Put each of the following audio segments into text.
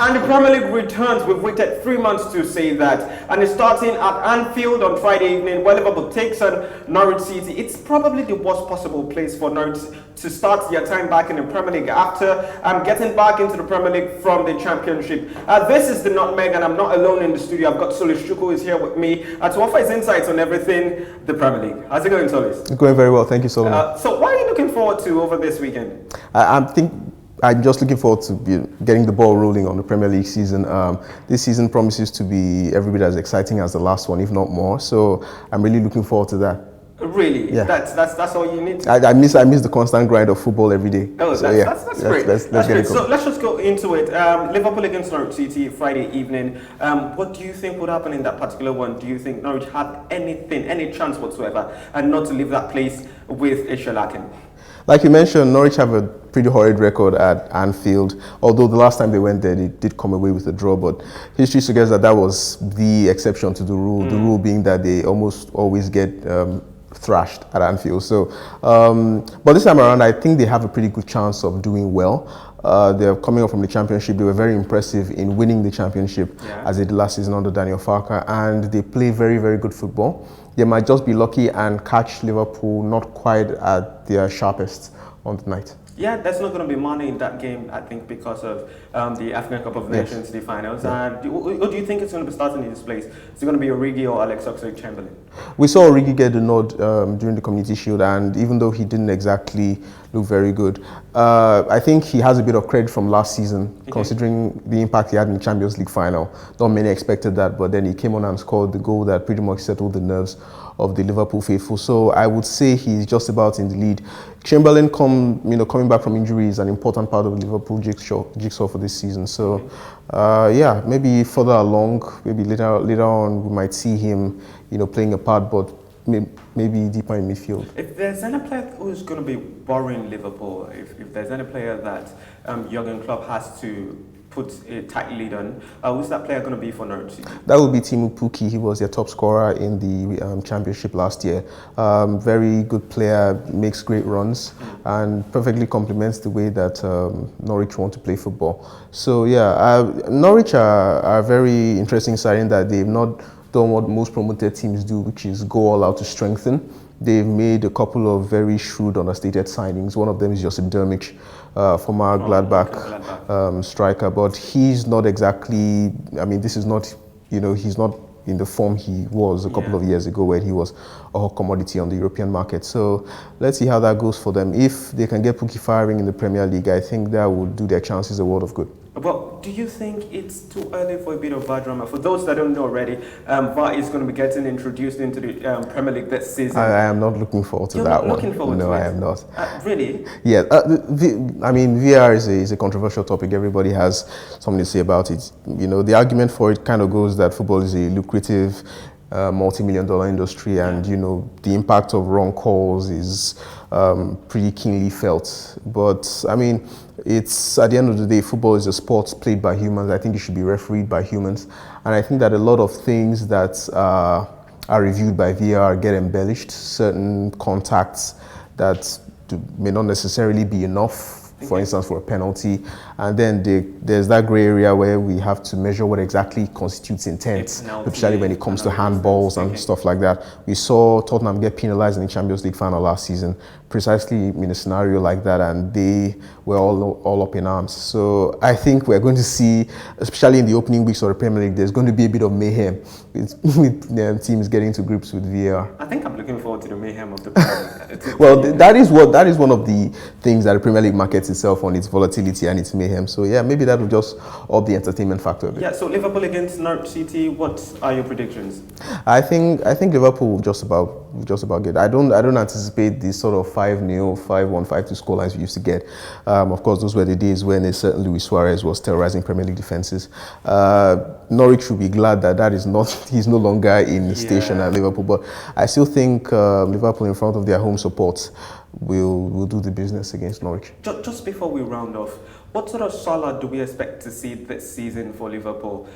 And the Premier League returns. We've waited 3 months to say that. And it's starting at Anfield on Friday evening, where Liverpool takes on Norwich City. It's probably the worst possible place for Norwich to start their time back in the Premier League after getting back into the Premier League from the Championship. This is the Nutmeg, and I'm not alone in the studio. I've got Solace Chukwu is here with me to offer his insights on everything the Premier League. How's it going, Solace? It's going very well. Thank you, Solomon. So what are you looking forward to over this weekend? I'm just looking forward to getting the ball rolling on the Premier League season. This season promises to be every bit as exciting as the last one, if not more. So I'm really looking forward to that. Really? Yeah. That's all you need? I miss the constant grind of football every day. Oh, so, that's great. Let's get it going. So let's just go into it. Liverpool against Norwich City Friday evening. What do you think would happen in that particular one? Do you think Norwich had any chance whatsoever, and not to leave that place with a shellacking? Like you mentioned, Norwich have a pretty horrid record at Anfield, although the last time they went there, they did come away with a draw, but history suggests that was the exception to the rule, the rule being that they almost always get thrashed at Anfield. So, but this time around, I think they have a pretty good chance of doing well. They're coming up from the Championship. They were very impressive in winning the Championship as they did last season under Daniel Farke, and they play very, very good football. They might just be lucky and catch Liverpool not quite at their sharpest on the night. Yeah, there's not going to be money in that game, I think, because of the African Cup of Nations, the finals. Yeah. And who do you think is going to be starting in this place? Is it going to be Origi or Alex Oxlade-Chamberlain? We saw Origi get the nod during the Community Shield, and even though he didn't exactly look very good, I think he has a bit of credit from last season, considering the impact he had in the Champions League final. Not many expected that, but then he came on and scored the goal that pretty much settled the nerves of the Liverpool faithful. So I would say he's just about in the lead. Chamberlain coming back from injury is an important part of the Liverpool jigsaw for this season. So yeah, maybe further along, maybe later on we might see him playing a part, but maybe deeper in midfield. If there's any player who's going to be worrying Liverpool, if there's any player that Jurgen Klopp has to put a tight lead on, who's that player going to be for Norwich City? That would be Timu Pukki. He was their top scorer in the Championship last year. Very good player, makes great runs, and perfectly complements the way that Norwich want to play football. So yeah, Norwich are a very interesting side in that they've not done what most promoted teams do, which is go all out to strengthen. They've made a couple of very shrewd, understated signings. One of them is Josip Drmic, former Gladbach striker, but he's not exactly, this is not, he's not in the form he was a couple of years ago when he was a hot commodity on the European market. So let's see how that goes for them. If they can get Pukki firing in the Premier League, I think that would do their chances a world of good. But do you think it's too early for a bit of VAR drama? For those that don't know already, VAR is going to be getting introduced into the Premier League this season. I am not looking forward to that one. You're not looking forward to it? No, I am not. Really? Yeah, VAR is a controversial topic. Everybody has something to say about it. The argument for it kind of goes that football is a lucrative multi-million-dollar industry, and the impact of wrong calls is pretty keenly felt. But it's at the end of the day, football is a sport played by humans. I think it should be refereed by humans, and I think that a lot of things that are reviewed by VAR get embellished. Certain contacts that may not necessarily be enough, for instance, for a penalty. And then there's that gray area where we have to measure what exactly constitutes intent, especially when it comes to handballs and stuff like that. We saw Tottenham get penalized in the Champions League final last season, precisely in a scenario like that, and they were all up in arms. So I think we're going to see, especially in the opening weeks of the Premier League, there's going to be a bit of mayhem with teams getting to grips with VAR. I think I'm looking forward to the mayhem of the Premier League. Well, that is one of the things that the Premier League markets itself on, its volatility and its mayhem. So yeah, maybe that will just up the entertainment factor a bit. Yeah. So Liverpool against Norwich City, what are your predictions? I think Liverpool will just about get. I don't anticipate this sort of 5-0, 5-1, 5-2 scorelines we used to get. Of course, those were the days when a certain Luis Suarez was terrorizing Premier League defenses. Norwich should be glad that he's no longer in the station at Liverpool. But I still think Liverpool, in front of their home support, will do the business against Norwich. Just before we round off, What sort of Salah do we expect to see this season for Liverpool?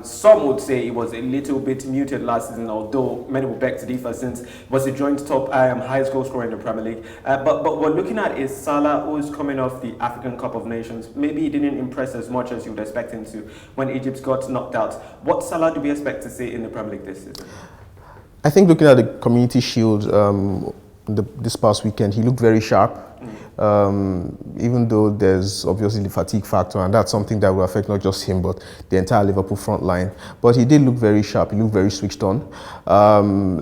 Some would say it was a little bit muted last season, although many will beg to differ since it was a joint top highest goal scorer in the Premier League. But what we're looking at is Salah, who's coming off the African Cup of Nations. Maybe he didn't impress as much as you would expect him to when Egypt got knocked out. What Salah do we expect to see in the Premier League this season? I think looking at the Community Shield this past weekend, he looked very sharp. Even though there's obviously the fatigue factor, and that's something that will affect not just him but the entire Liverpool front line. But he did look very sharp. He looked very switched on.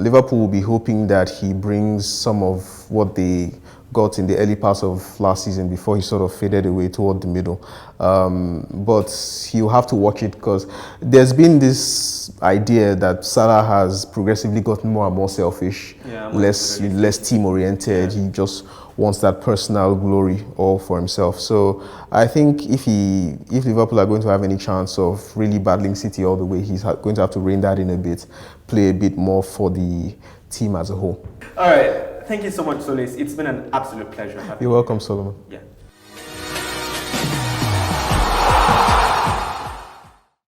Liverpool will be hoping that he brings some of what they got in the early parts of last season before he sort of faded away toward the middle. But he'll have to watch it, because there's been this idea that Salah has progressively gotten more and more selfish, less team-oriented. He just wants that personal glory all for himself. So I think if Liverpool are going to have any chance of really battling City all the way, he's going to have to rein that in a bit, play a bit more for the team as a whole. All right. Thank you so much, Solace. It's been an absolute pleasure having you. You're welcome, Solomon. Yeah.